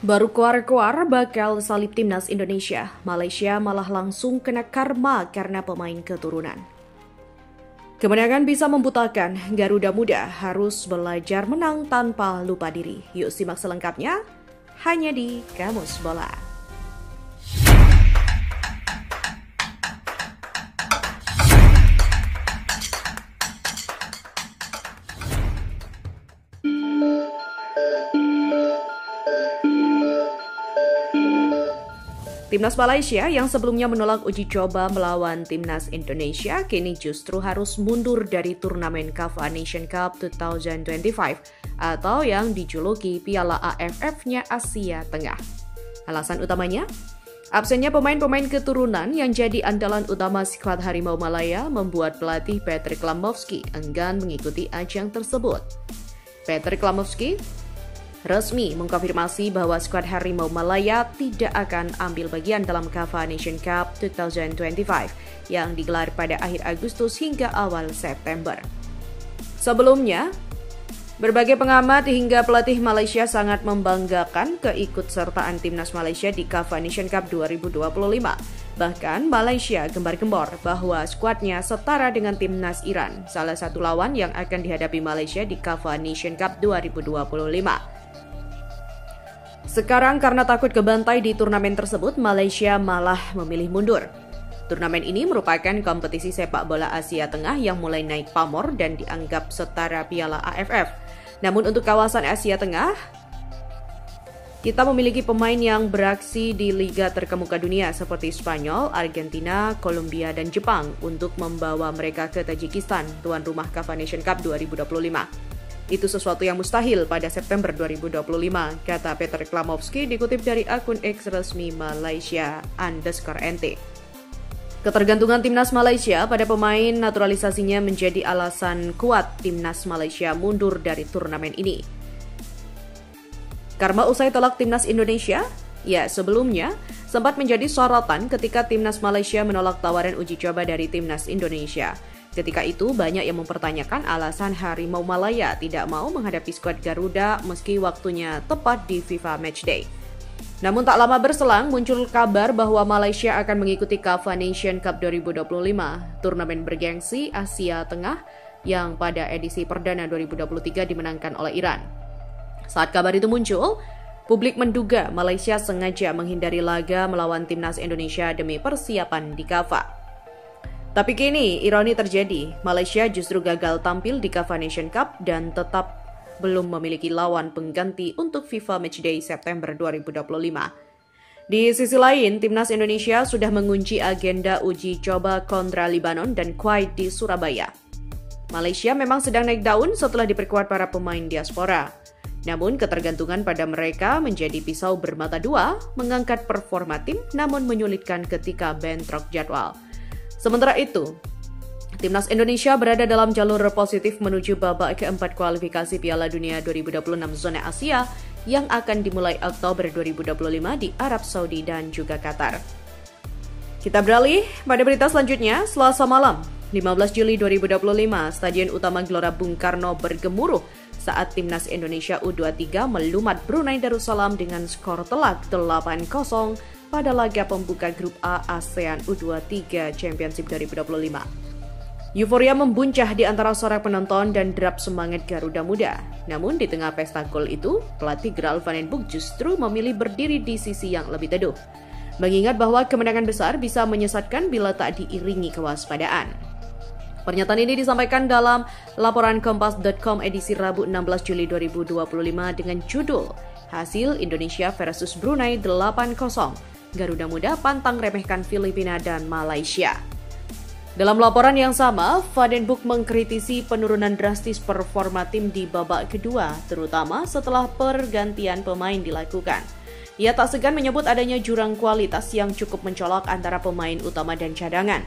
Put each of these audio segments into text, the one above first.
Baru keluar-keluar bakal salib timnas Indonesia, Malaysia malah langsung kena karma karena pemain keturunan. Kemenangan bisa membutakan, Garuda Muda harus belajar menang tanpa lupa diri. Yuk simak selengkapnya, hanya di Kamus Bola. Timnas Malaysia yang sebelumnya menolak uji coba melawan Timnas Indonesia kini justru harus mundur dari turnamen CAF Nation Cup 2025 atau yang dijuluki Piala AFF-nya Asia Tengah. Alasan utamanya, absennya pemain-pemain keturunan yang jadi andalan utama skuad Harimau Malaya membuat pelatih Patrick Klamowski enggan mengikuti ajang tersebut. Patrick Klamowski resmi mengkonfirmasi bahwa skuad Harimau Malaya tidak akan ambil bagian dalam CAF Nation Cup 2025 yang digelar pada akhir Agustus hingga awal September. Sebelumnya, berbagai pengamat hingga pelatih Malaysia sangat membanggakan keikutsertaan timnas Malaysia di CAF Nation Cup 2025. Bahkan Malaysia gembar-gembor bahwa skuadnya setara dengan timnas Iran, salah satu lawan yang akan dihadapi Malaysia di CAF Nation Cup 2025. Sekarang karena takut kebantai di turnamen tersebut, Malaysia malah memilih mundur. Turnamen ini merupakan kompetisi sepak bola Asia Tengah yang mulai naik pamor dan dianggap setara Piala AFF. Namun untuk kawasan Asia Tengah, kita memiliki pemain yang beraksi di liga terkemuka dunia seperti Spanyol, Argentina, Kolombia, dan Jepang untuk membawa mereka ke Tajikistan, tuan rumah CAF Nation Cup 2025. Itu sesuatu yang mustahil pada September 2025, kata Patrick Klamowski dikutip dari akun X resmi Malaysia_NT. Ketergantungan timnas Malaysia pada pemain naturalisasinya menjadi alasan kuat timnas Malaysia mundur dari turnamen ini. Karma usai tolak timnas Indonesia? Ya, sebelumnya sempat menjadi sorotan ketika timnas Malaysia menolak tawaran uji coba dari timnas Indonesia. Ketika itu, banyak yang mempertanyakan alasan Harimau Malaya tidak mau menghadapi skuad Garuda meski waktunya tepat di FIFA Matchday. Namun tak lama berselang, muncul kabar bahwa Malaysia akan mengikuti CAF Nation Cup 2025, turnamen bergengsi Asia Tengah yang pada edisi perdana 2023 dimenangkan oleh Iran. Saat kabar itu muncul, publik menduga Malaysia sengaja menghindari laga melawan timnas Indonesia demi persiapan di CAF. Tapi kini, ironi terjadi, Malaysia justru gagal tampil di CAF Nation Cup dan tetap belum memiliki lawan pengganti untuk FIFA Matchday September 2025. Di sisi lain, timnas Indonesia sudah mengunci agenda uji coba kontra Libanon dan Kuwait di Surabaya. Malaysia memang sedang naik daun setelah diperkuat para pemain diaspora. Namun ketergantungan pada mereka menjadi pisau bermata dua, mengangkat performa tim namun menyulitkan ketika bentrok jadwal. Sementara itu, timnas Indonesia berada dalam jalur positif menuju babak keempat kualifikasi Piala Dunia 2026 zona Asia yang akan dimulai Oktober 2025 di Arab Saudi dan juga Qatar. Kita beralih pada berita selanjutnya, Selasa malam, 15 Juli 2025, Stadion Utama Gelora Bung Karno bergemuruh saat timnas Indonesia U23 melumat Brunei Darussalam dengan skor telak 8-0 pada laga pembuka grup A ASEAN U23 Championship 2025. Euforia membuncah di antara sorak penonton dan derap semangat Garuda Muda. Namun di tengah pesta gol itu, pelatih Graal van den Boek justru memilih berdiri di sisi yang lebih teduh. Mengingat bahwa kemenangan besar bisa menyesatkan bila tak diiringi kewaspadaan. Pernyataan ini disampaikan dalam laporan Kompas.com edisi Rabu 16 Juli 2025 dengan judul Hasil Indonesia versus Brunei 8-0. Garuda Muda pantang remehkan Filipina dan Malaysia. Dalam laporan yang sama, Van den Boek mengkritisi penurunan drastis performa tim di babak kedua, terutama setelah pergantian pemain dilakukan. Ia tak segan menyebut adanya jurang kualitas yang cukup mencolok antara pemain utama dan cadangan.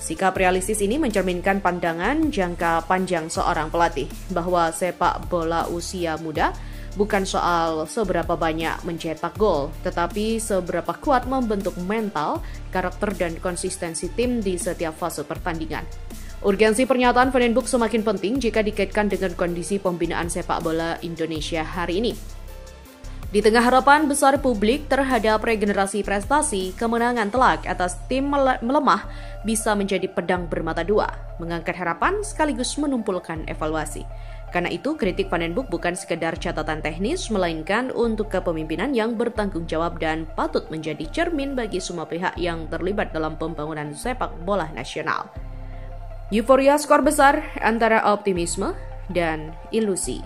Sikap realistis ini mencerminkan pandangan jangka panjang seorang pelatih, bahwa sepak bola usia muda bukan soal seberapa banyak mencetak gol, tetapi seberapa kuat membentuk mental, karakter, dan konsistensi tim di setiap fase pertandingan. Urgensi pernyataan Van den Boek semakin penting jika dikaitkan dengan kondisi pembinaan sepak bola Indonesia hari ini. Di tengah harapan besar publik terhadap regenerasi prestasi, kemenangan telak atas tim melemah bisa menjadi pedang bermata dua, mengangkat harapan sekaligus menumpulkan evaluasi. Karena itu, kritik Van den Broek bukan sekedar catatan teknis, melainkan untuk kepemimpinan yang bertanggung jawab dan patut menjadi cermin bagi semua pihak yang terlibat dalam pembangunan sepak bola nasional. Euforia skor besar antara optimisme dan ilusi.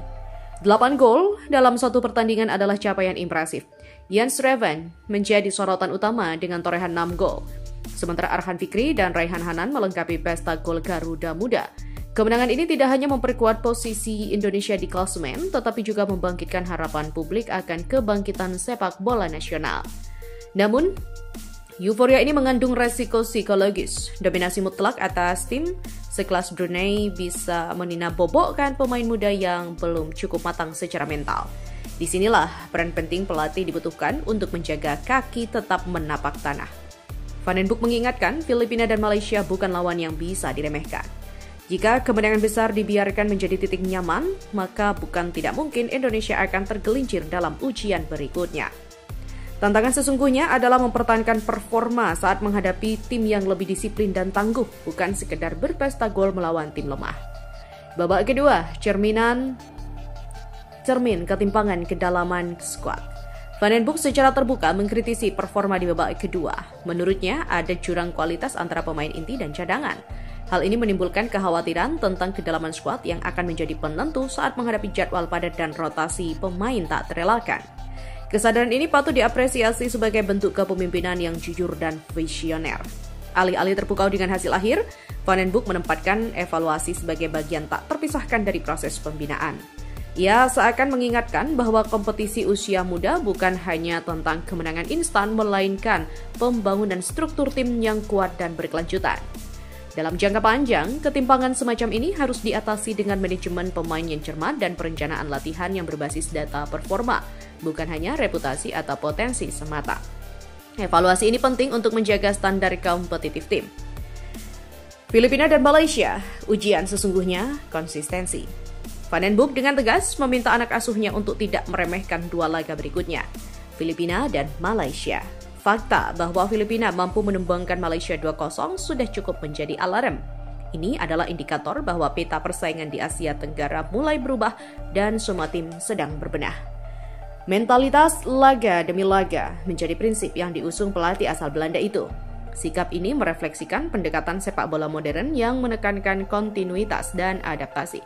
8 gol dalam satu pertandingan adalah capaian impresif. Jens Schreven menjadi sorotan utama dengan torehan 6 gol. Sementara Arhan Fikri dan Raihan Hanan melengkapi pesta gol Garuda Muda. Kemenangan ini tidak hanya memperkuat posisi Indonesia di klasemen, tetapi juga membangkitkan harapan publik akan kebangkitan sepak bola nasional. Namun, euforia ini mengandung resiko psikologis. Dominasi mutlak atas tim sekelas Brunei bisa meninabobokan pemain muda yang belum cukup matang secara mental. Disinilah peran penting pelatih dibutuhkan untuk menjaga kaki tetap menapak tanah. Van den Broek mengingatkan Filipina dan Malaysia bukan lawan yang bisa diremehkan. Jika kemenangan besar dibiarkan menjadi titik nyaman, maka bukan tidak mungkin Indonesia akan tergelincir dalam ujian berikutnya. Tantangan sesungguhnya adalah mempertahankan performa saat menghadapi tim yang lebih disiplin dan tangguh, bukan sekedar berpesta gol melawan tim lemah. Babak kedua, cermin ketimpangan kedalaman skuad. Van den Broek secara terbuka mengkritisi performa di babak kedua. Menurutnya, ada jurang kualitas antara pemain inti dan cadangan. Hal ini menimbulkan kekhawatiran tentang kedalaman skuad yang akan menjadi penentu saat menghadapi jadwal padat dan rotasi pemain tak terelakkan. Kesadaran ini patut diapresiasi sebagai bentuk kepemimpinan yang jujur dan visioner. Alih-alih terpukau dengan hasil akhir, Van den Broek menempatkan evaluasi sebagai bagian tak terpisahkan dari proses pembinaan. Ia seakan mengingatkan bahwa kompetisi usia muda bukan hanya tentang kemenangan instan, melainkan pembangunan struktur tim yang kuat dan berkelanjutan. Dalam jangka panjang, ketimpangan semacam ini harus diatasi dengan manajemen pemain yang cermat dan perencanaan latihan yang berbasis data performa, bukan hanya reputasi atau potensi semata. Evaluasi ini penting untuk menjaga standar kompetitif tim. Filipina dan Malaysia, ujian sesungguhnya konsistensi. Van den Broek dengan tegas meminta anak asuhnya untuk tidak meremehkan dua laga berikutnya, Filipina dan Malaysia. Fakta bahwa Filipina mampu menumbangkan Malaysia 2-0 sudah cukup menjadi alarm. Ini adalah indikator bahwa peta persaingan di Asia Tenggara mulai berubah dan semua tim sedang berbenah. Mentalitas laga demi laga menjadi prinsip yang diusung pelatih asal Belanda itu. Sikap ini merefleksikan pendekatan sepak bola modern yang menekankan kontinuitas dan adaptasi.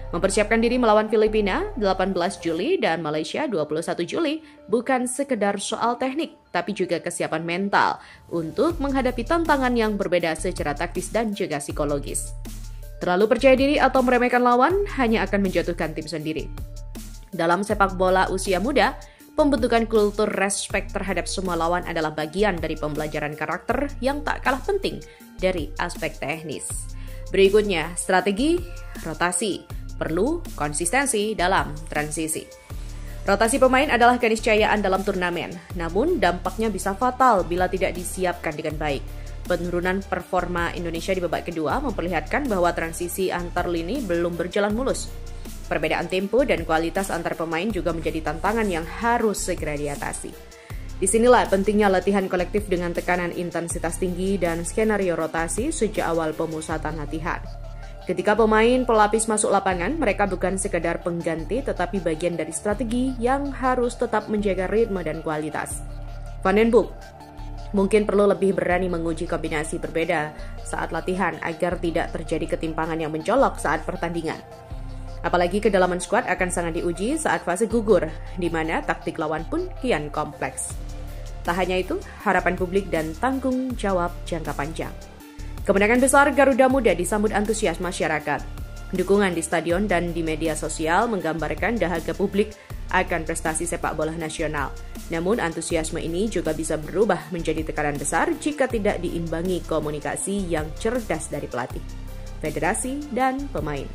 Mempersiapkan diri melawan Filipina 18 Juli dan Malaysia 21 Juli bukan sekedar soal teknik, tapi juga kesiapan mental untuk menghadapi tantangan yang berbeda secara taktis dan juga psikologis. Terlalu percaya diri atau meremehkan lawan hanya akan menjatuhkan tim sendiri. Dalam sepak bola usia muda, pembentukan kultur respek terhadap semua lawan adalah bagian dari pembelajaran karakter yang tak kalah penting dari aspek teknis. Berikutnya, strategi rotasi. Perlu konsistensi dalam transisi. Rotasi pemain adalah keniscayaan dalam turnamen, namun dampaknya bisa fatal bila tidak disiapkan dengan baik. Penurunan performa Indonesia di babak kedua memperlihatkan bahwa transisi antar lini belum berjalan mulus. Perbedaan tempo dan kualitas antar pemain juga menjadi tantangan yang harus segera diatasi. Disinilah pentingnya latihan kolektif dengan tekanan intensitas tinggi dan skenario rotasi sejak awal pemusatan latihan. Ketika pemain pelapis masuk lapangan, mereka bukan sekedar pengganti tetapi bagian dari strategi yang harus tetap menjaga ritme dan kualitas. Van den Broek mungkin perlu lebih berani menguji kombinasi berbeda saat latihan agar tidak terjadi ketimpangan yang mencolok saat pertandingan. Apalagi kedalaman skuad akan sangat diuji saat fase gugur, di mana taktik lawan pun kian kompleks. Tak hanya itu, harapan publik dan tanggung jawab jangka panjang. Kemenangan besar Garuda Muda disambut antusias masyarakat. Dukungan di stadion dan di media sosial menggambarkan dahaga publik akan prestasi sepak bola nasional. Namun antusiasme ini juga bisa berubah menjadi tekanan besar jika tidak diimbangi komunikasi yang cerdas dari pelatih, federasi, dan pemain.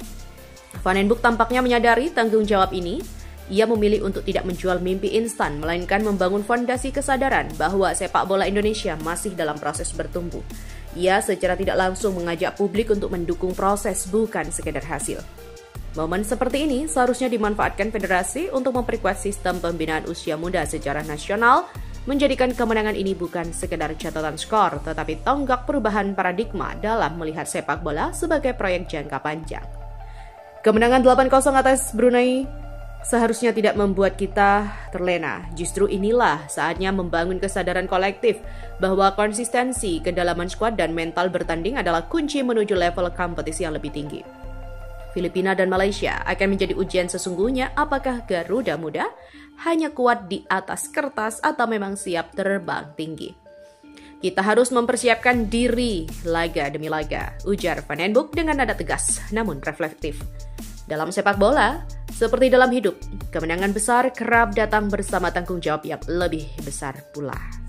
Van den Broek tampaknya menyadari tanggung jawab ini. Ia memilih untuk tidak menjual mimpi instan, melainkan membangun fondasi kesadaran bahwa sepak bola Indonesia masih dalam proses bertumbuh. Ia secara tidak langsung mengajak publik untuk mendukung proses, bukan sekedar hasil. Momen seperti ini seharusnya dimanfaatkan federasi untuk memperkuat sistem pembinaan usia muda secara nasional, menjadikan kemenangan ini bukan sekedar catatan skor, tetapi tonggak perubahan paradigma dalam melihat sepak bola sebagai proyek jangka panjang. Kemenangan 8-0 atas Brunei seharusnya tidak membuat kita terlena. Justru inilah saatnya membangun kesadaran kolektif bahwa konsistensi, kedalaman skuad, dan mental bertanding adalah kunci menuju level kompetisi yang lebih tinggi. Filipina dan Malaysia akan menjadi ujian sesungguhnya apakah Garuda Muda hanya kuat di atas kertas atau memang siap terbang tinggi. Kita harus mempersiapkan diri laga demi laga, ujar Van den Boeck dengan nada tegas namun reflektif. Dalam sepak bola, seperti dalam hidup, kemenangan besar kerap datang bersama tanggung jawab yang lebih besar pula.